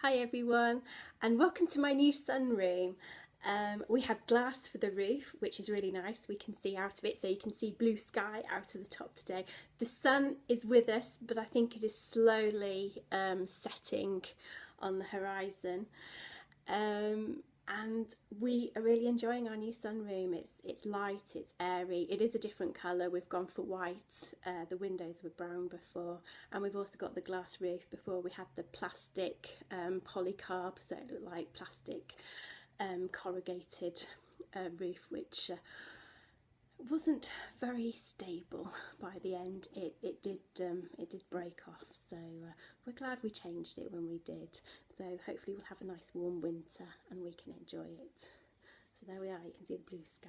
Hi everyone, and welcome to my new sunroom. We have glass for the roof, which is really nice. We can see out of it, so you can see blue sky out of the top today. The sun is with us, but I think it is slowly setting on the horizon. And we are really enjoying our new sunroom. It's light, it's airy, it is a different colour. We've gone for white. The windows were brown before, and we've also got the glass roof. Before we had the plastic polycarb, so it looked like plastic corrugated roof, which wasn't very stable by the end. It did break off, so we're glad we changed it when we did. So hopefully we'll have a nice warm winter and we can enjoy it. So there we are, you can see the blue sky.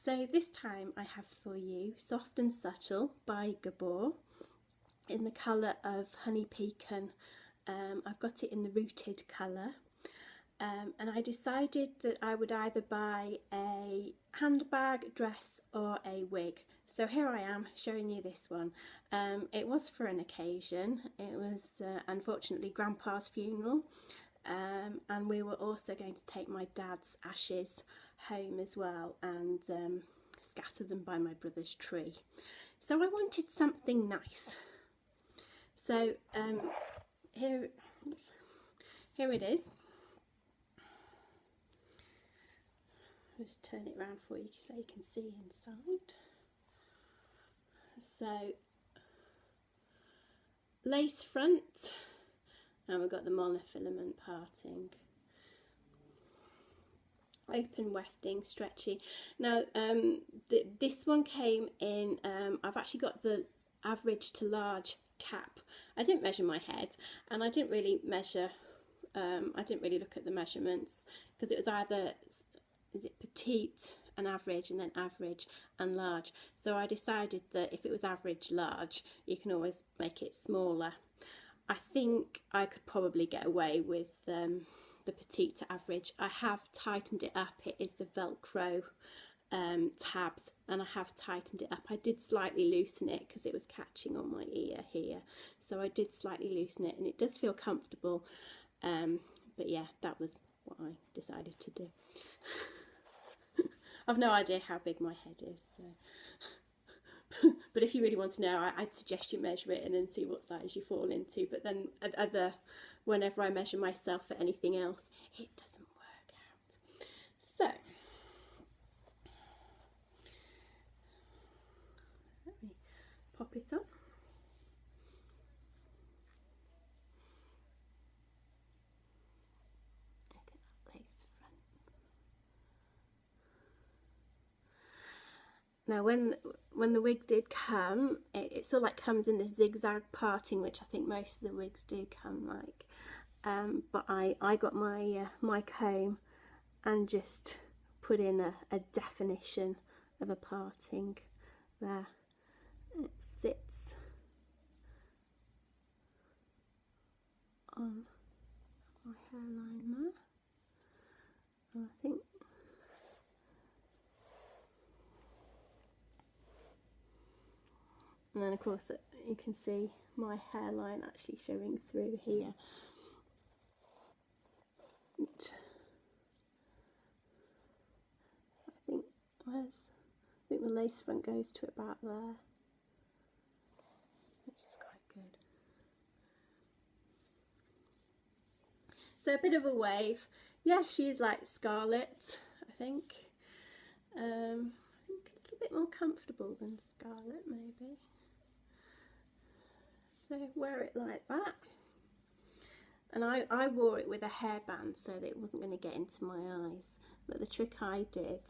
So this time I have for you Soft and Subtle by Gabor in the colour of Honey Pecan. I've got it in the rooted colour. And I decided that I would either buy a handbag, dress or a wig. So here I am showing you this one. It was for an occasion. It was unfortunately Grandpa's funeral, and we were also going to take my dad's ashes home as well and scatter them by my brother's tree. So I wanted something nice. So here it is. Just turn it around for you so you can see inside. So lace front, and we've got the monofilament parting. Open wefting, stretchy. Now this one came in, I've actually got the average to large cap. I didn't measure my head, and I didn't really measure, I didn't really look at the measurements, because it was either, is it petite and average, and then average and large. So I decided that if it was average large, you can always make it smaller. I think I could probably get away with the petite to average. I have tightened it up. It is the Velcro tabs, and I have tightened it up. I did slightly loosen it because it was catching on my ear here, so I did slightly loosen it, and it does feel comfortable. But yeah, that was what I decided to do. I've no idea how big my head is, so. But if you really want to know, I'd suggest you measure it and then see what size you fall into. But then whenever I measure myself for anything else, it doesn't work out. So let me pop it on. Look at that lace front. Now when the wig did come, it sort of like comes in this zigzag parting, which I think most of the wigs do come like. But I got my my comb and just put in a definition of a parting there. It sits on my hairline there, and I think and then of course you can see my hairline actually showing through here. I think the lace front goes to about there, which is quite good. So a bit of a wave. Yeah, she's like Scarlett, I think. I think a little bit more comfortable than Scarlett, maybe. So wear it like that. And I wore it with a hairband so that it wasn't going to get into my eyes. But the trick I did,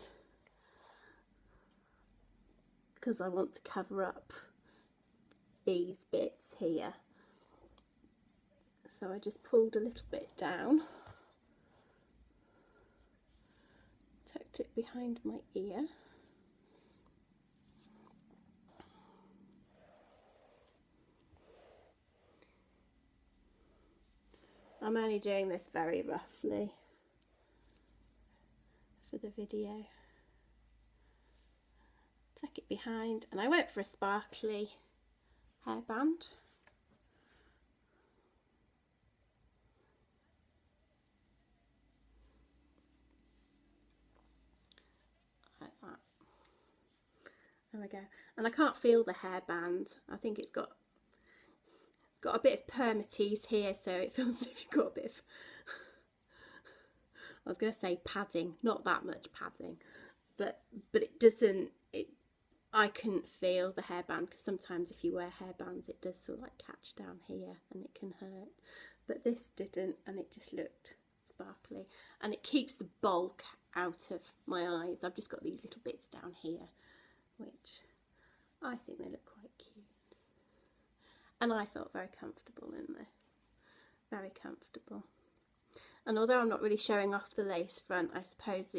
because I want to cover up these bits here, so I just pulled a little bit down, tucked it behind my ear. I'm only doing this very roughly for the video. Tuck it behind, and I went for a sparkly hairband. like that. There we go. And I can't feel the hairband. I think it's got a bit of permatease here, so it feels as if you've got a bit of, I was going to say padding, not that much padding, but it doesn't, I couldn't feel the hairband, because sometimes if you wear hairbands it does sort of like catch down here and it can hurt, but this didn't, and it just looked sparkly, and it keeps the bulk out of my eyes. I've just got these little bits down here which I think they look quite cute, and I felt very comfortable in this, very comfortable. And although I'm not really showing off the lace front, I suppose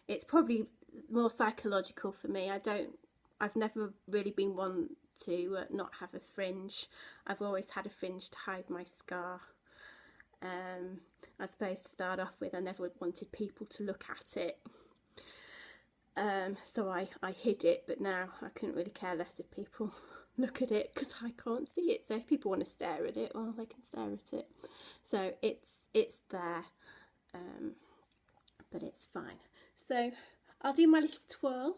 it's probably more psychological for me. I've never really been one to not have a fringe. I've always had a fringe to hide my scar. I suppose to start off with, I never wanted people to look at it. So I hid it, but now I couldn't really care less if people look at it, because I can't see it. So if people want to stare at it, well, they can stare at it. So it's there, but it's fine. So I'll do my little twirl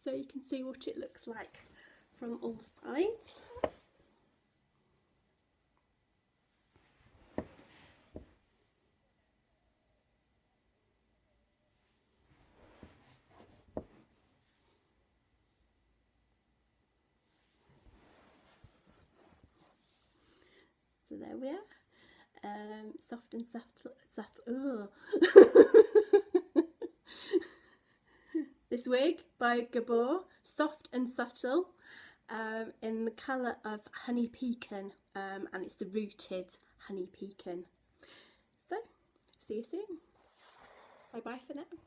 so you can see what it looks like from all sides. So there we are. Soft and subtle. This wig by Gabor, soft and subtle, in the colour of honey pecan, and it's the rooted honey pecan. So, see you soon. Bye bye for now.